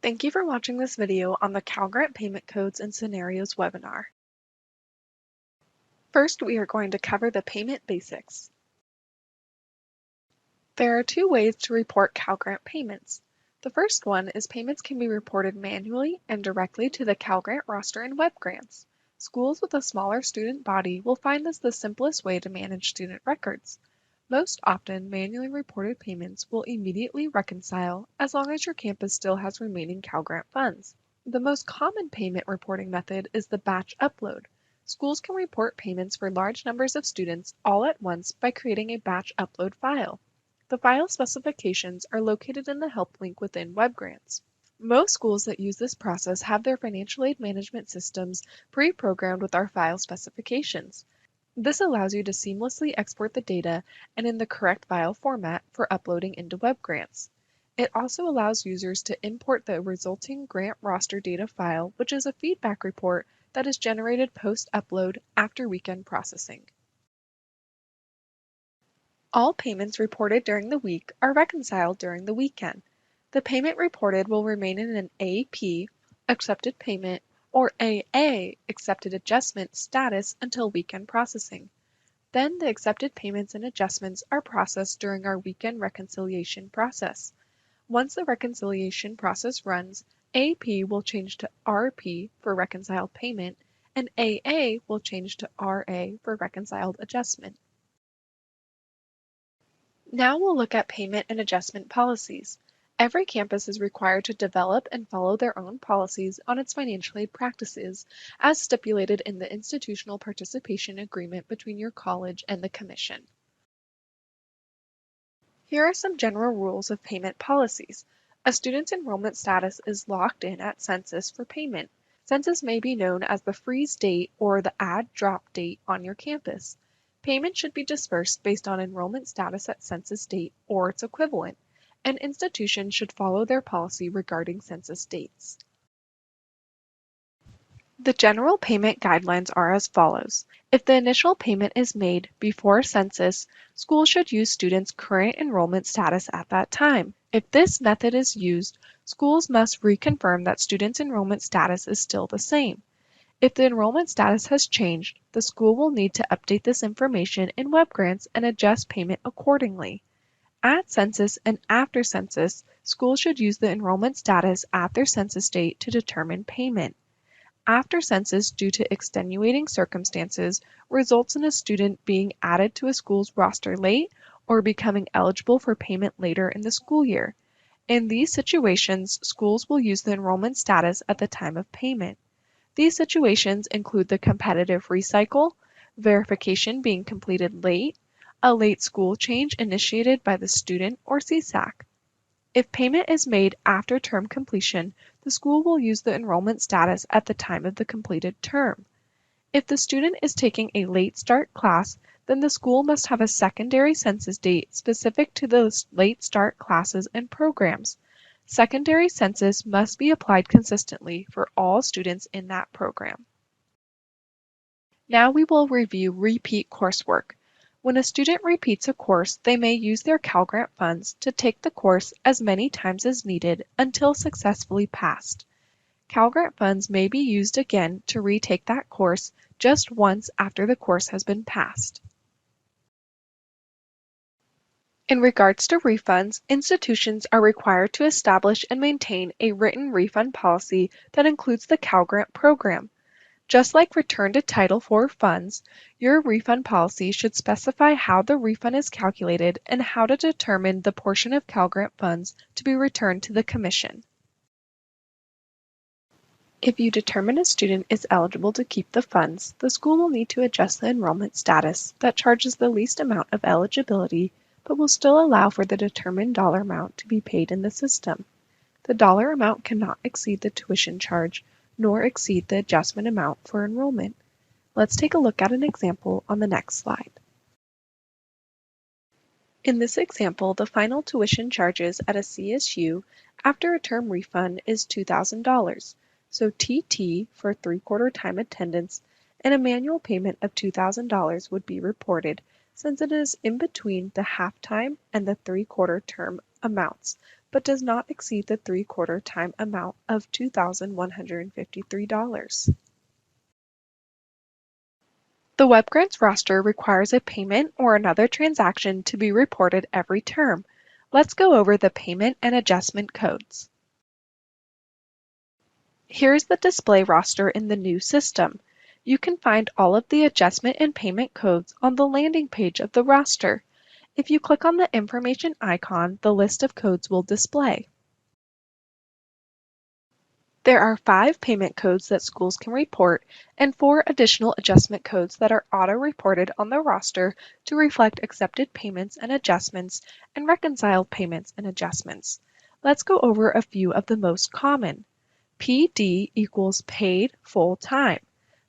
Thank you for watching this video on the Cal Grant Payment Codes and Scenarios webinar. First, we are going to cover the payment basics. There are two ways to report Cal Grant payments. The first one is payments can be reported manually and directly to the Cal Grant roster in WebGrants. Schools with a smaller student body will find this the simplest way to manage student records. Most often, manually reported payments will immediately reconcile as long as your campus still has remaining Cal Grant funds. The most common payment reporting method is the batch upload. Schools can report payments for large numbers of students all at once by creating a batch upload file. The file specifications are located in the help link within WebGrants. Most schools that use this process have their financial aid management systems pre-programmed with our file specifications. This allows you to seamlessly export the data and in the correct file format for uploading into WebGrants. It also allows users to import the resulting grant roster data file, which is a feedback report that is generated post-upload after weekend processing. All payments reported during the week are reconciled during the weekend. The payment reported will remain in an AP, accepted payment, or AA, accepted adjustment status until weekend processing. Then the accepted payments and adjustments are processed during our weekend reconciliation process. Once the reconciliation process runs, AP will change to RP for reconciled payment, and AA will change to RA for reconciled adjustment. Now we'll look at payment and adjustment policies. Every campus is required to develop and follow their own policies on its financial aid practices, as stipulated in the Institutional Participation Agreement between your college and the Commission. Here are some general rules of payment policies. A student's enrollment status is locked in at census for payment. Census may be known as the freeze date or the add-drop date on your campus. Payment should be dispersed based on enrollment status at census date or its equivalent, and institutions should follow their policy regarding census dates. The general payment guidelines are as follows. If the initial payment is made before census, schools should use students' current enrollment status at that time. If this method is used, schools must reconfirm that students' enrollment status is still the same. If the enrollment status has changed, the school will need to update this information in WebGrants and adjust payment accordingly. At census and after census, schools should use the enrollment status at their census date to determine payment. After census, due to extenuating circumstances, results in a student being added to a school's roster late or becoming eligible for payment later in the school year. In these situations, schools will use the enrollment status at the time of payment. These situations include the competitive recycle, verification being completed late, a late school change initiated by the student or CSAC. If payment is made after term completion, the school will use the enrollment status at the time of the completed term. If the student is taking a late start class, then the school must have a secondary census date specific to those late start classes and programs. Secondary census must be applied consistently for all students in that program. Now we will review repeat coursework. When a student repeats a course, they may use their Cal Grant funds to take the course as many times as needed until successfully passed. Cal Grant funds may be used again to retake that course just once after the course has been passed. In regards to refunds, institutions are required to establish and maintain a written refund policy that includes the Cal Grant program. Just like Return to Title IV funds, your refund policy should specify how the refund is calculated and how to determine the portion of Cal Grant funds to be returned to the Commission. If you determine a student is eligible to keep the funds, the school will need to adjust the enrollment status that charges the least amount of eligibility but will still allow for the determined dollar amount to be paid in the system. The dollar amount cannot exceed the tuition charge, nor exceed the adjustment amount for enrollment. Let's take a look at an example on the next slide. In this example, the final tuition charges at a CSU after a term refund is $2,000, so TT for 3/4 time attendance and a manual payment of $2,000 would be reported, since it is in between the half-time and the 3/4 term amounts, but does not exceed the 3/4 time amount of $2,153. The Web Grants roster requires a payment or another transaction to be reported every term. Let's go over the payment and adjustment codes. Here's the display roster in the new system. You can find all of the adjustment and payment codes on the landing page of the roster. If you click on the information icon, the list of codes will display. There are 5 payment codes that schools can report and 4 additional adjustment codes that are auto-reported on the roster to reflect accepted payments and adjustments and reconciled payments and adjustments. Let's go over a few of the most common. PD equals paid full time.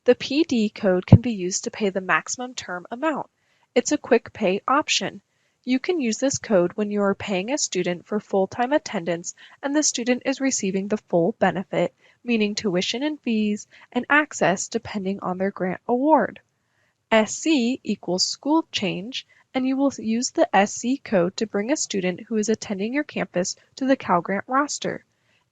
The PD code can be used to pay the maximum term amount. It's a quick pay option. You can use this code when you are paying a student for full-time attendance and the student is receiving the full benefit, meaning tuition and fees and access depending on their grant award. SC equals school change, and you will use the SC code to bring a student who is attending your campus to the Cal Grant roster.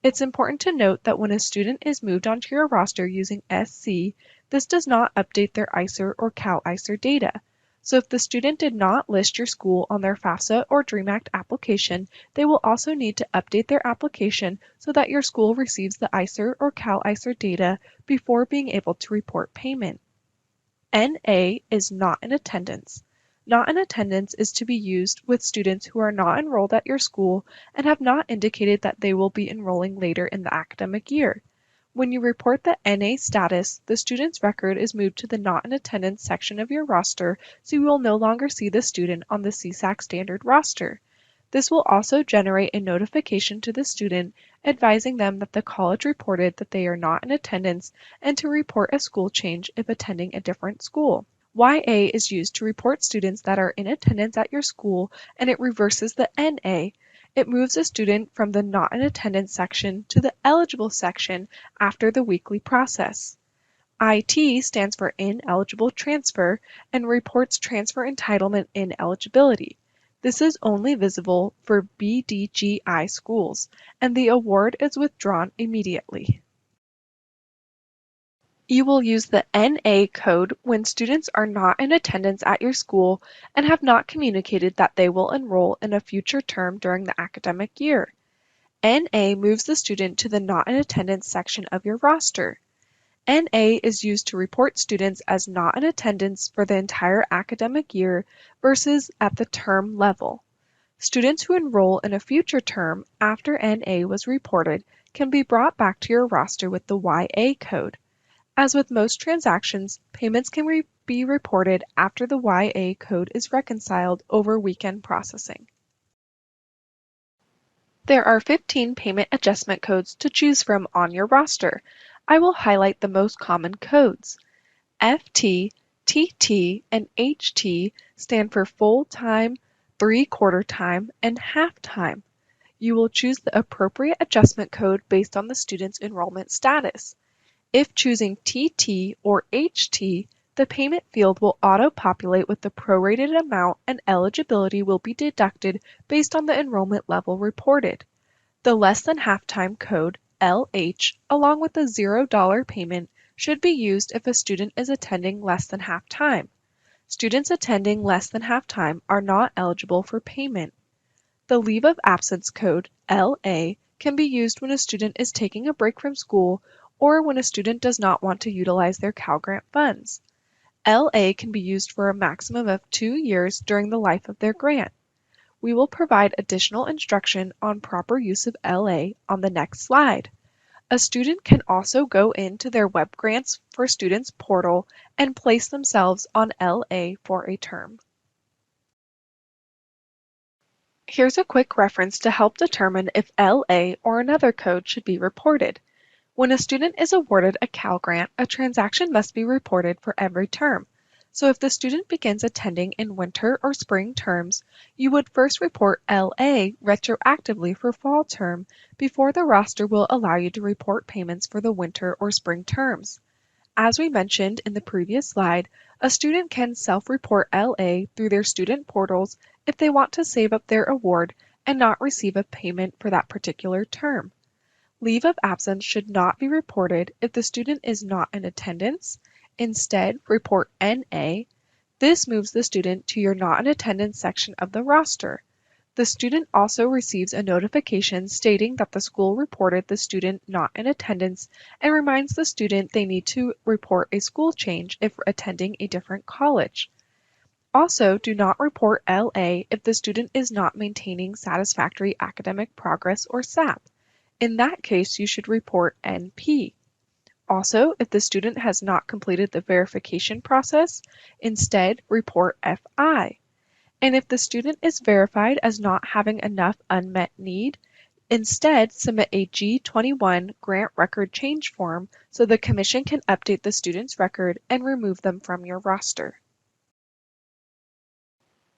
It's important to note that when a student is moved onto your roster using SC, this does not update their ISER or Cal ISER data. So if the student did not list your school on their FAFSA or DREAM Act application, they will also need to update their application so that your school receives the ISER or Cal ISER data before being able to report payment. NA is not in attendance. Not in attendance is to be used with students who are not enrolled at your school and have not indicated that they will be enrolling later in the academic year. When you report the NA status, the student's record is moved to the Not in Attendance section of your roster, so you will no longer see the student on the CSAC standard roster. This will also generate a notification to the student advising them that the college reported that they are not in attendance and to report a school change if attending a different school. YA is used to report students that are in attendance at your school, and it reverses the NA. It moves a student from the not in attendance section to the eligible section after the weekly process. IT stands for ineligible transfer and reports transfer entitlement ineligibility. This is only visible for BDGI schools, and the award is withdrawn immediately. You will use the NA code when students are not in attendance at your school and have not communicated that they will enroll in a future term during the academic year. NA moves the student to the not in attendance section of your roster. NA is used to report students as not in attendance for the entire academic year versus at the term level. Students who enroll in a future term after NA was reported can be brought back to your roster with the YA code. As with most transactions, payments can be reported after the YA code is reconciled over weekend processing. There are 15 payment adjustment codes to choose from on your roster. I will highlight the most common codes. FT, TT, and HT stand for full-time, 3/4 time, and half-time. You will choose the appropriate adjustment code based on the student's enrollment status. If choosing TT or HT, the payment field will auto-populate with the prorated amount and eligibility will be deducted based on the enrollment level reported. The less than half-time code, LH, along with the $0 payment, should be used if a student is attending less than half-time. Students attending less than half-time are not eligible for payment. The leave of absence code, LA, can be used when a student is taking a break from school or when a student does not want to utilize their Cal Grant funds. LA can be used for a maximum of 2 years during the life of their grant. We will provide additional instruction on proper use of LA on the next slide. A student can also go into their Web Grants for Students portal and place themselves on LA for a term. Here's a quick reference to help determine if LA or another code should be reported. When a student is awarded a Cal Grant, a transaction must be reported for every term. So if the student begins attending in winter or spring terms, you would first report LA retroactively for fall term before the roster will allow you to report payments for the winter or spring terms. As we mentioned in the previous slide, a student can self-report LA through their student portals if they want to save up their award and not receive a payment for that particular term. Leave of absence should not be reported if the student is not in attendance. Instead, report NA. This moves the student to your not in attendance section of the roster. The student also receives a notification stating that the school reported the student not in attendance and reminds the student they need to report a school change if attending a different college. Also, do not report LA if the student is not maintaining satisfactory academic progress or SAP. In that case, you should report NP. Also, if the student has not completed the verification process, instead report FI. And if the student is verified as not having enough unmet need, instead submit a G21 grant record change form so the commission can update the student's record and remove them from your roster.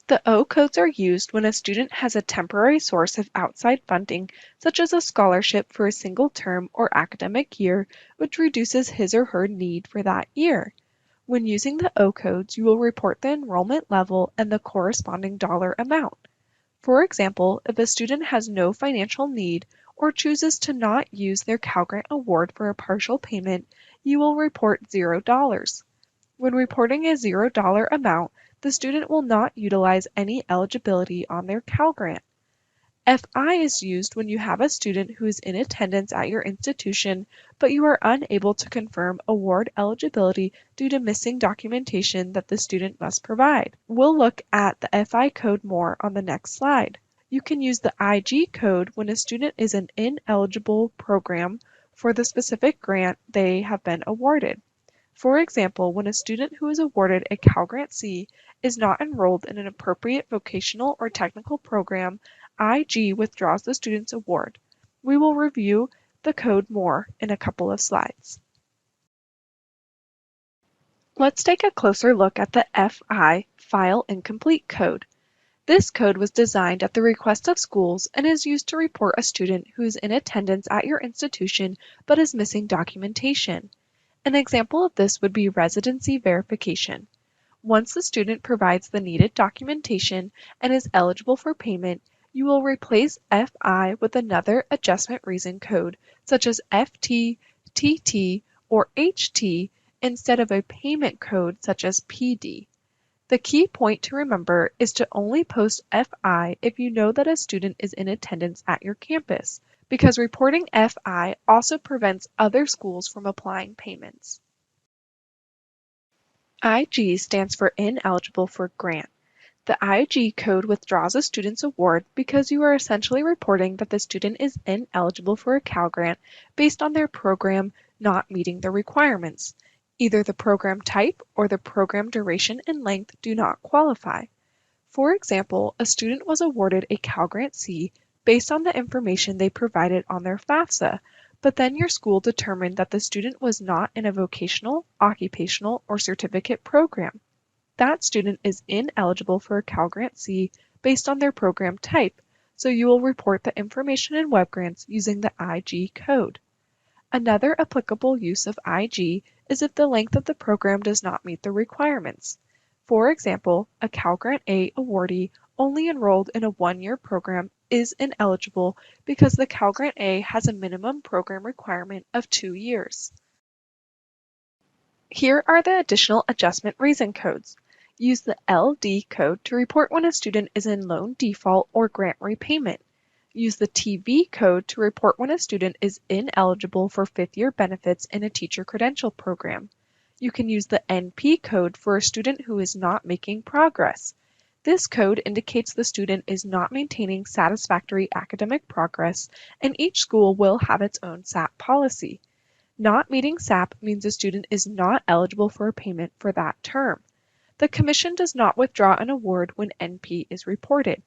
The O codes are used when a student has a temporary source of outside funding, such as a scholarship for a single term or academic year, which reduces his or her need for that year. When using the O codes, you will report the enrollment level and the corresponding dollar amount. For example, if a student has no financial need or chooses to not use their Cal Grant award for a partial payment, you will report $0. When reporting a $0 amount, the student will not utilize any eligibility on their Cal Grant. FI is used when you have a student who is in attendance at your institution, but you are unable to confirm award eligibility due to missing documentation that the student must provide. We'll look at the FI code more on the next slide. You can use the IG code when a student is an ineligible program for the specific grant they have been awarded. For example, when a student who is awarded a Cal Grant C is not enrolled in an appropriate vocational or technical program, IG withdraws the student's award. We will review the code more in a couple of slides. Let's take a closer look at the FI File Incomplete code. This code was designed at the request of schools and is used to report a student who is in attendance at your institution but is missing documentation. An example of this would be residency verification. Once the student provides the needed documentation and is eligible for payment, you will replace FI with another adjustment reason code, such as FT, TT, or HT, instead of a payment code such as PD. The key point to remember is to only post FI if you know that a student is in attendance at your campus, because reporting FI also prevents other schools from applying payments. IG stands for ineligible for grant. The IG code withdraws a student's award because you are essentially reporting that the student is ineligible for a Cal Grant based on their program not meeting the requirements. Either the program type or the program duration and length do not qualify. For example, a student was awarded a Cal Grant C based on the information they provided on their FAFSA, but then your school determined that the student was not in a vocational, occupational, or certificate program. That student is ineligible for a Cal Grant C based on their program type, so you will report the information in Web Grants using the IG code. Another applicable use of IG is if the length of the program does not meet the requirements. For example, a Cal Grant A awardee only enrolled in a one-year program is ineligible because the Cal Grant A has a minimum program requirement of 2 years. Here are the additional adjustment reason codes. Use the LD code to report when a student is in loan default or grant repayment. Use the TV code to report when a student is ineligible for fifth-year benefits in a teacher credential program. You can use the NP code for a student who is not making progress. This code indicates the student is not maintaining satisfactory academic progress, and each school will have its own SAP policy. Not meeting SAP means a student is not eligible for a payment for that term. The Commission does not withdraw an award when NP is reported.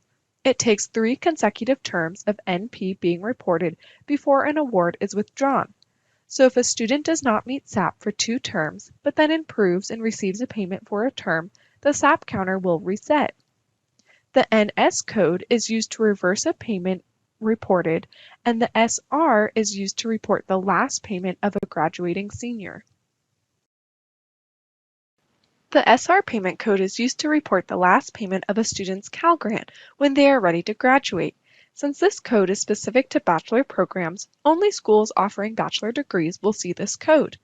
It takes 3 consecutive terms of NP being reported before an award is withdrawn. So if a student does not meet SAP for 2 terms, but then improves and receives a payment for a term, the SAP counter will reset. The NS code is used to reverse a payment reported, and the SR is used to report the last payment of a graduating senior. The SR payment code is used to report the last payment of a student's Cal Grant when they are ready to graduate. Since this code is specific to bachelor programs, only schools offering bachelor degrees will see this code.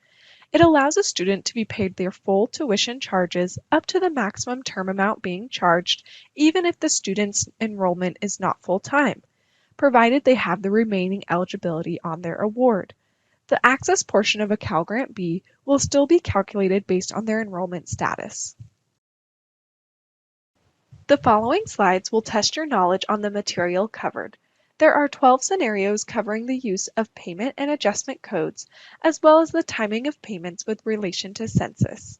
It allows a student to be paid their full tuition charges up to the maximum term amount being charged, even if the student's enrollment is not full-time, provided they have the remaining eligibility on their award. The access portion of a Cal Grant B will still be calculated based on their enrollment status. The following slides will test your knowledge on the material covered. There are 12 scenarios covering the use of payment and adjustment codes, as well as the timing of payments with relation to census.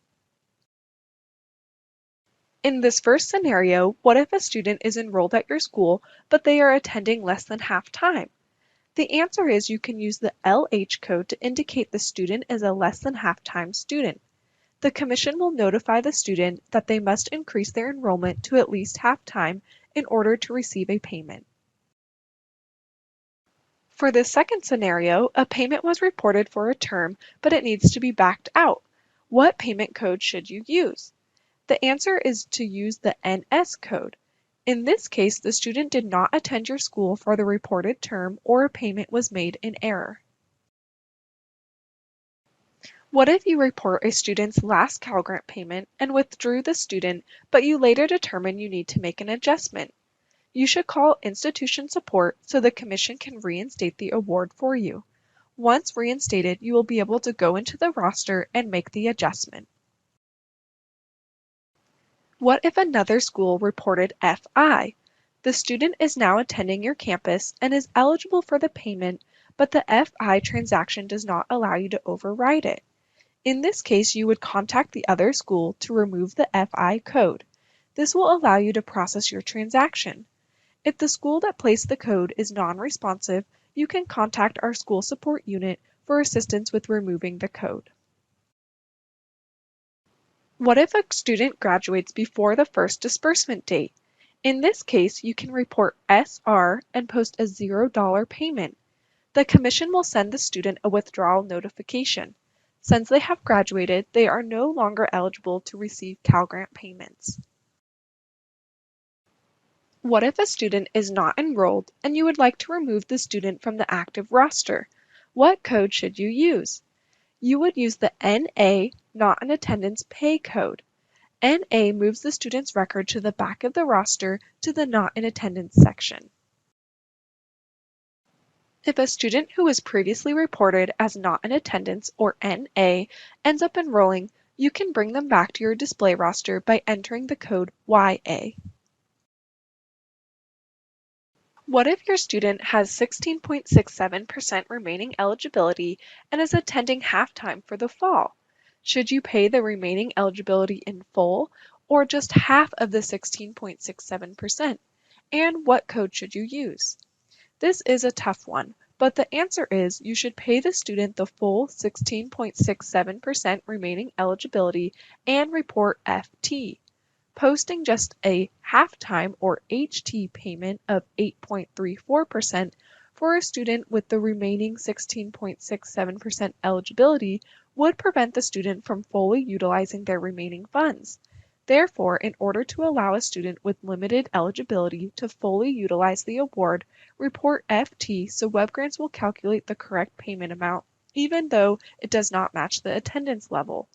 In this first scenario, what if a student is enrolled at your school, but they are attending less than half time? The answer is you can use the LH code to indicate the student is a less than half-time student. The Commission will notify the student that they must increase their enrollment to at least half-time in order to receive a payment. For this second scenario, a payment was reported for a term, but it needs to be backed out. What payment code should you use? The answer is to use the NS code. In this case, the student did not attend your school for the reported term or a payment was made in error. What if you report a student's last Cal Grant payment and withdrew the student, but you later determine you need to make an adjustment? You should call institution support so the Commission can reinstate the award for you. Once reinstated, you will be able to go into the roster and make the adjustment. What if another school reported FI? The student is now attending your campus and is eligible for the payment, but the FI transaction does not allow you to override it. In this case, you would contact the other school to remove the FI code. This will allow you to process your transaction. If the school that placed the code is non-responsive, you can contact our school support unit for assistance with removing the code. What if a student graduates before the first disbursement date? In this case, you can report SR and post a $0 payment. The Commission will send the student a withdrawal notification. Since they have graduated, they are no longer eligible to receive Cal Grant payments. What if a student is not enrolled and you would like to remove the student from the active roster? What code should you use? You would use the NA Not in Attendance Pay code. NA moves the student's record to the back of the roster to the Not in Attendance section. If a student who was previously reported as not in attendance, or NA, ends up enrolling, you can bring them back to your display roster by entering the code YA. What if your student has 16.67% remaining eligibility and is attending half-time for the fall? Should you pay the remaining eligibility in full or just half of the 16.67%? And what code should you use? This is a tough one, but the answer is you should pay the student the full 16.67% remaining eligibility and report FT. Posting just a half-time or HT payment of 8.34% for a student with the remaining 16.67% eligibility would prevent the student from fully utilizing their remaining funds. Therefore, in order to allow a student with limited eligibility to fully utilize the award, report FT so WebGrants will calculate the correct payment amount, even though it does not match the attendance level.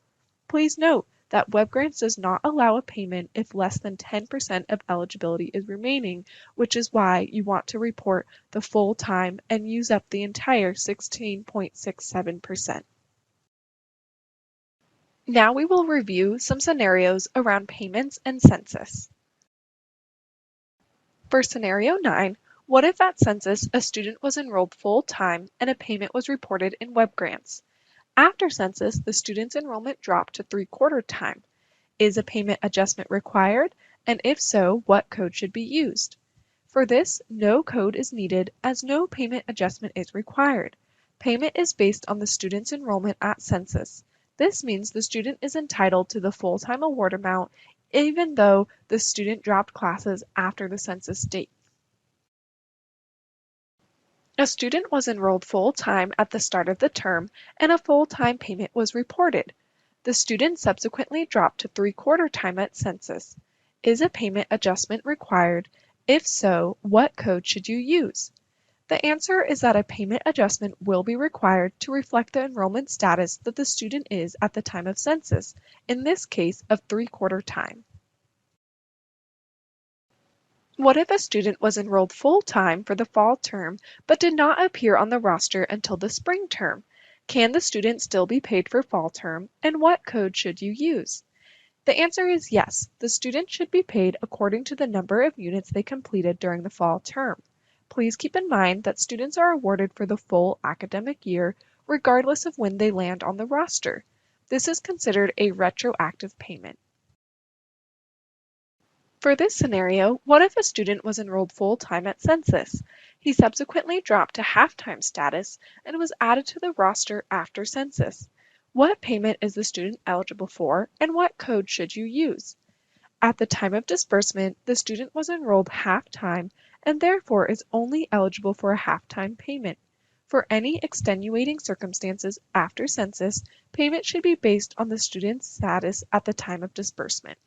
Please note that WebGrants does not allow a payment if less than 10% of eligibility is remaining, which is why you want to report the full time and use up the entire 16.67%. Now we will review some scenarios around payments and census. For scenario 9, what if at census a student was enrolled full-time and a payment was reported in WebGrants? After census, the student's enrollment dropped to 3/4 time. Is a payment adjustment required? And if so, what code should be used? For this, no code is needed as no payment adjustment is required. Payment is based on the student's enrollment at census. This means the student is entitled to the full-time award amount even though the student dropped classes after the census date. A student was enrolled full-time at the start of the term and a full-time payment was reported. The student subsequently dropped to 3/4 time at census. Is a payment adjustment required? If so, what code should you use? The answer is that a payment adjustment will be required to reflect the enrollment status that the student is at the time of census, in this case of 3/4 time. What if a student was enrolled full-time for the fall term but did not appear on the roster until the spring term? Can the student still be paid for fall term, and what code should you use? The answer is yes, the student should be paid according to the number of units they completed during the fall term. Please keep in mind that students are awarded for the full academic year regardless of when they land on the roster. This is considered a retroactive payment. For this scenario, what if a student was enrolled full-time at census? He subsequently dropped to half-time status and was added to the roster after census. What payment is the student eligible for, and what code should you use? At the time of disbursement, the student was enrolled half-time and therefore is only eligible for a half-time payment. For any extenuating circumstances after census, payment should be based on the student's status at the time of disbursement.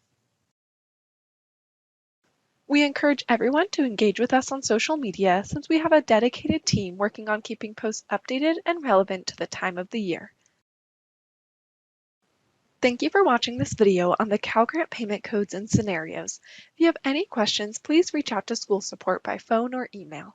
We encourage everyone to engage with us on social media since we have a dedicated team working on keeping posts updated and relevant to the time of the year. Thank you for watching this video on the Cal Grant payment codes and scenarios. If you have any questions, please reach out to school support by phone or email.